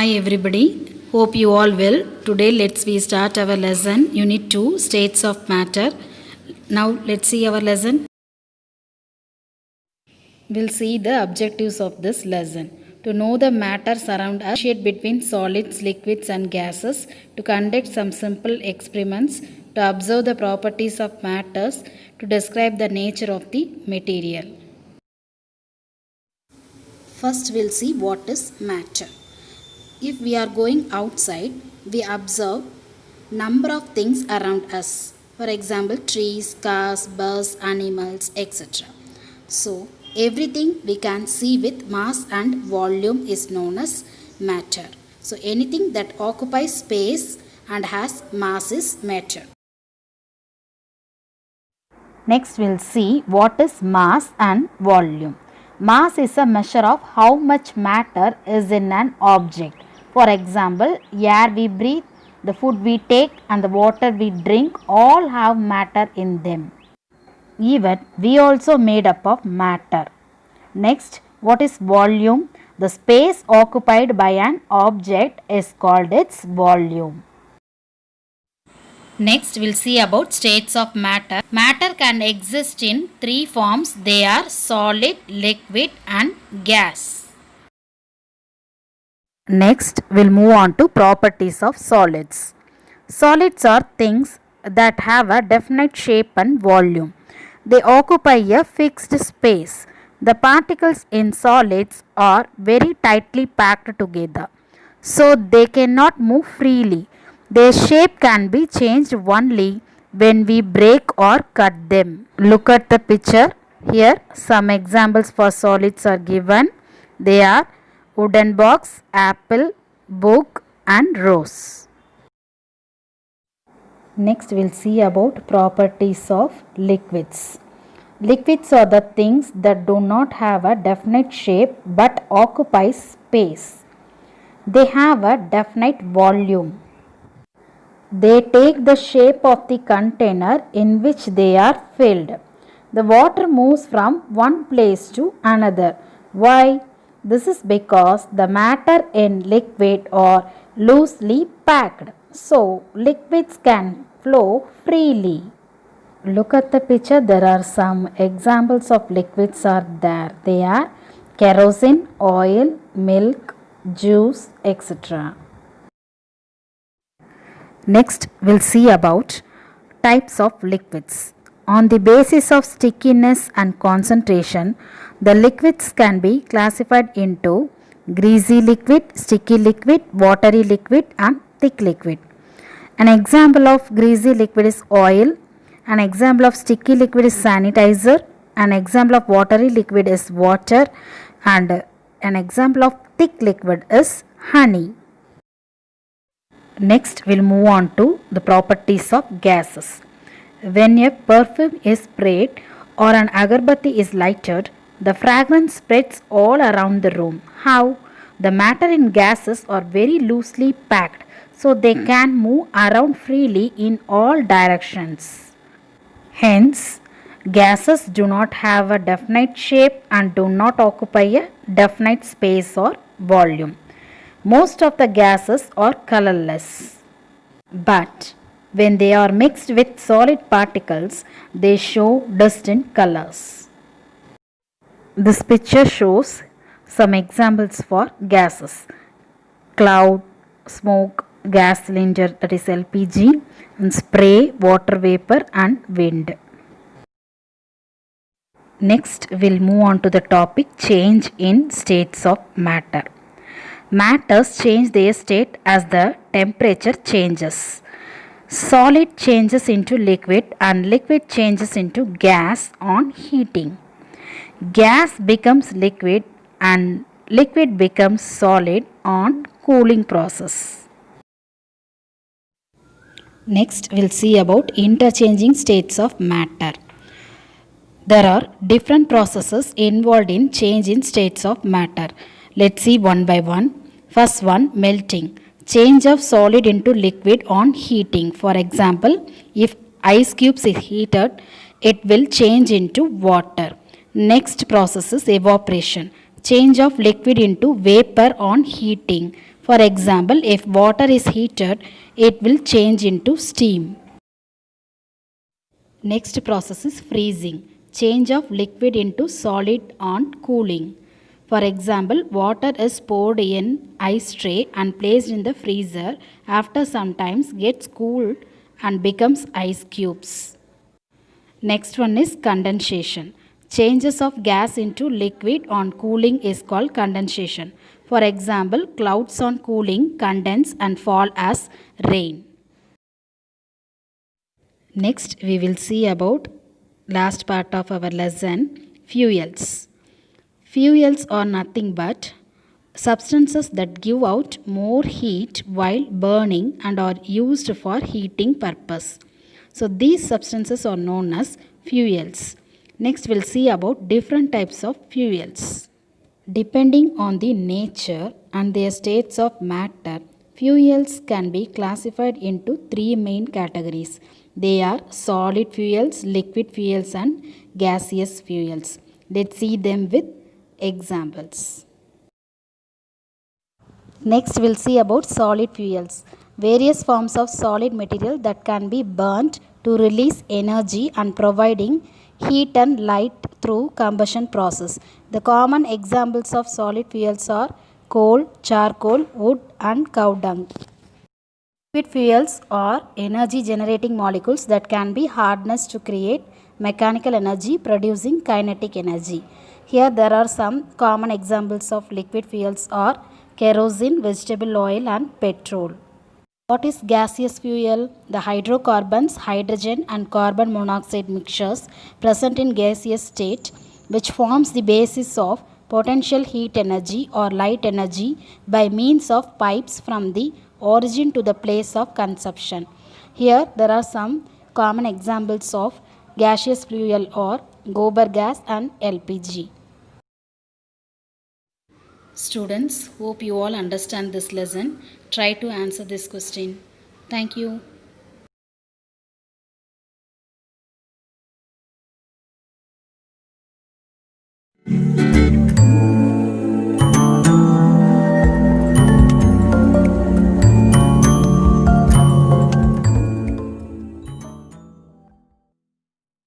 Hi everybody, hope you all well. Today we start our lesson Unit 2 States of Matter. Now let's see our lesson. We'll see the objectives of this lesson. To know the matters around us, differentiate between solids, liquids and gases, to conduct some simple experiments, to observe the properties of matters, to describe the nature of the material. First we'll see what is matter. If we are going outside, we observe number of things around us. For example, trees, cars, birds, animals, etc. So, everything we can see with mass and volume is known as matter. So, anything that occupies space and has mass is matter. Next, we'll see what is mass and volume. Mass is a measure of how much matter is in an object. For example, air we breathe, the food we take and the water we drink all have matter in them. Even we also made up of matter. Next, what is volume? The space occupied by an object is called its volume. Next, we'll see about states of matter. Matter can exist in three forms. They are solid, liquid and gas. Next, we'll move on to properties of solids. Solids are things that have a definite shape and volume. They occupy a fixed space. The particles in solids are very tightly packed together, so they cannot move freely. Their shape can be changed only when we break or cut them. Look at the picture. Here, some examples for solids are given. They are wooden box, apple, book and rose. Next we'll see about properties of liquids. Liquids are the things that do not have a definite shape but occupy space. They have a definite volume. They take the shape of the container in which they are filled. The water moves from one place to another. Why? This is because the matter in liquid are loosely packed, so liquids can flow freely. Look at the picture. There are some examples of liquids are there. They are kerosene, oil, milk, juice, etc. Next, we'll see about types of liquids. On the basis of stickiness and concentration, the liquids can be classified into greasy liquid, sticky liquid, watery liquid and thick liquid. An example of greasy liquid is oil. An example of sticky liquid is sanitizer. An example of watery liquid is water. And an example of thick liquid is honey. Next, we'll move on to the properties of gases. When a perfume is sprayed or an agarbatti is lighted, the fragrance spreads all around the room. How? The matter in gases are very loosely packed, so they can move around freely in all directions. Hence, gases do not have a definite shape and do not occupy a definite space or volume. Most of the gases are colorless. But when they are mixed with solid particles, they show distinct colors. This picture shows some examples for gases. Cloud, smoke, gas cylinder, that is LPG, and spray, water vapor and wind. Next, we'll move on to the topic change in states of matter. Matters change their state as the temperature changes. Solid changes into liquid and liquid changes into gas on heating. Gas becomes liquid and liquid becomes solid on cooling process. Next, we'll see about interchanging states of matter. There are different processes involved in change in states of matter. Let's see one by one. First one, melting. Change of solid into liquid on heating. For example, if ice cubes is heated, it will change into water. Next process is evaporation. Change of liquid into vapor on heating. For example, if water is heated, it will change into steam. Next process is freezing, change of liquid into solid on cooling. For example, water is poured in ice tray and placed in the freezer. After some time gets cooled and becomes ice cubes. Next one is condensation. Changes of gas into liquid on cooling is called condensation. For example, clouds on cooling condense and fall as rain. Next, we will see about last part of our lesson, fuels. Fuels are nothing but substances that give out more heat while burning and are used for heating purpose. So these substances are known as fuels. Next, we'll see about different types of fuels. Depending on the nature and their states of matter, fuels can be classified into three main categories. They are solid fuels, liquid fuels, and gaseous fuels. Let's see them with examples. Next, we'll see about solid fuels. Various forms of solid material that can be burnt to release energy and providing heat and light through combustion process. The common examples of solid fuels are coal, charcoal, wood, and cow dung. Liquid fuels are energy generating molecules that can be harnessed to create mechanical energy producing kinetic energy. Here there are some common examples of liquid fuels are kerosene, vegetable oil and petrol. What is gaseous fuel? The hydrocarbons, hydrogen and carbon monoxide mixtures present in gaseous state which forms the basis of potential heat energy or light energy by means of pipes from the origin to the place of consumption. Here there are some common examples of gaseous fuel or gobar gas and LPG. Students, hope you all understand this lesson. Try to answer this question. Thank you.